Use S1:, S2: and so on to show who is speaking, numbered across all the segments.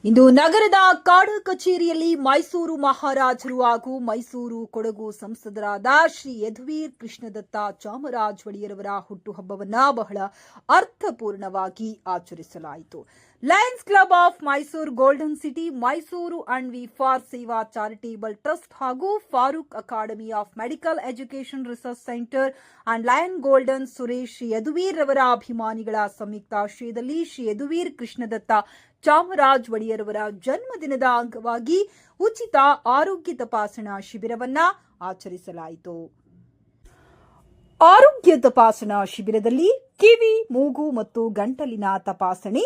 S1: ಇಂದು ನಗರದ ಕಾಡ ಕಚೇರಿಯಲ್ಲಿ ಮೈಸೂರು ಮಹಾರಾಜರು ಹಾಗೂ ಮೈಸೂರು ಕೊಡಗು ಸಂಸದರಾದ ಶ್ರೀ ಯದುವೀರ್ ಕೃಷ್ಣದತ್ತ ಚಾಮರಾಜ ಒಡೆಯರವರ ಹುಟ್ಟುಹಬ್ಬವನ್ನು ಬಹಳ ಅರ್ಥಪೂರ್ಣವಾಗಿ ಆಚರಿಸಲಾಯಿತು. Lions Club of Mysuru golden City, Mysuru and we for ಸೇವಾ ಚಾರಿಟೇಬಲ್ ಟ್ರಸ್ಟ್ ಹಾಗೂ Farooq academy of medical education research centre and lion golden Suresh Shri Yaduveer ರವರ ಅಭಿಮಾನಿಗಳ ಸಂಯುಕ್ತಾಶ್ರಯದಲ್ಲಿ ಶ್ರೀ ಯದುವೀರ್ ಕೃಷ್ಣದತ್ತ ಚಾಮರಾಜ ಒಡೆಯರವರ ಜನ್ಮದಿನದ ಅಂಗವಾಗಿ ಉಚಿತ ಆರೋಗ್ಯ ತಪಾಸಣಾ ಶಿಬಿರವನ್ನ ಆಚರಿಸಲಾಯಿತು. ಆರೋಗ್ಯ ತಪಾಸಣಾ ಶಿಬಿರದಲ್ಲಿ ಕಿವಿ, ಮೂಗು ಮತ್ತು ಗಂಟಲಿನ ತಪಾಸಣೆ,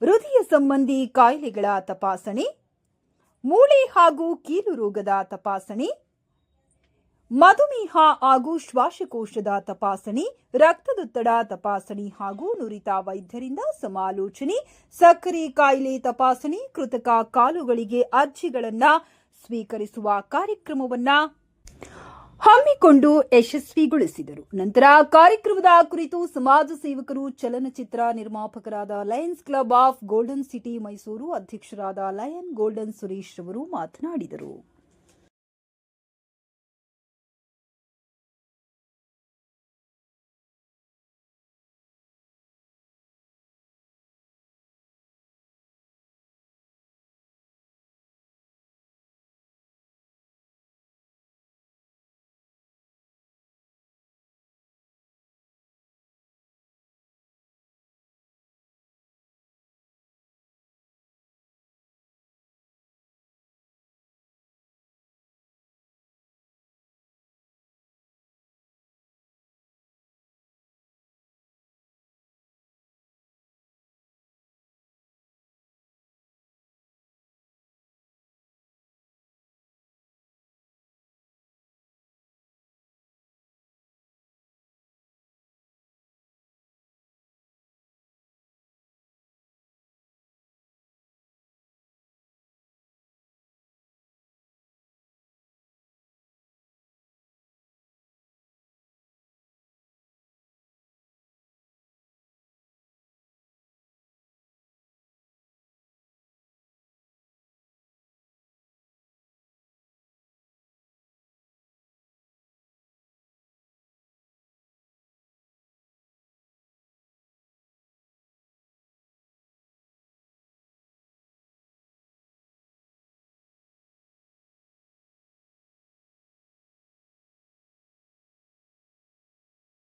S1: ಹೃದಯ ಸಂಬಂಧಿ ಕಾಯಿಲೆಗಳ ತಪಾಸಣೆ, ಮೂಳೆ ಹಾಗೂ ಕೀಲು ರೋಗದ ತಪಾಸಣೆ, ಮಧುಮೇಹ ಹಾಗೂ ಶ್ವಾಸಕೋಶದ ತಪಾಸಣೆ, ರಕ್ತದೊತ್ತಡ ತಪಾಸಣೆ ಹಾಗೂ ನುರಿತ ವೈದ್ಯರಿಂದ ಸಮಾಲೋಚನೆ, ಸಕ್ಕರೆ ಕಾಯಿಲೆ ತಪಾಸಣೆ, ಕೃತಕ ಕಾಲುಗಳಿಗೆ ಅರ್ಜಿಗಳನ್ನು ಸ್ವೀಕರಿಸುವ ಕಾರ್ಯಕ್ರಮವನ್ನು ಹಮ್ಮಿಕೊಂಡು ಯಶಸ್ವಿಗೊಳಿಸಿದರು. ನಂತರ ಕಾರ್ಯಕ್ರಮದ ಕುರಿತು ಸಮಾಜ ಸೇವಕರು, ಚಲನಚಿತ್ರ ನಿರ್ಮಾಪಕರಾದ Lions Club of Golden City Mysuru ಅಧ್ಯಕ್ಷರಾದ ಲಯನ್ ಗೋಲ್ಡನ್ ಸುರೇಶ್ ಅವರು ಮಾತನಾಡಿದರು.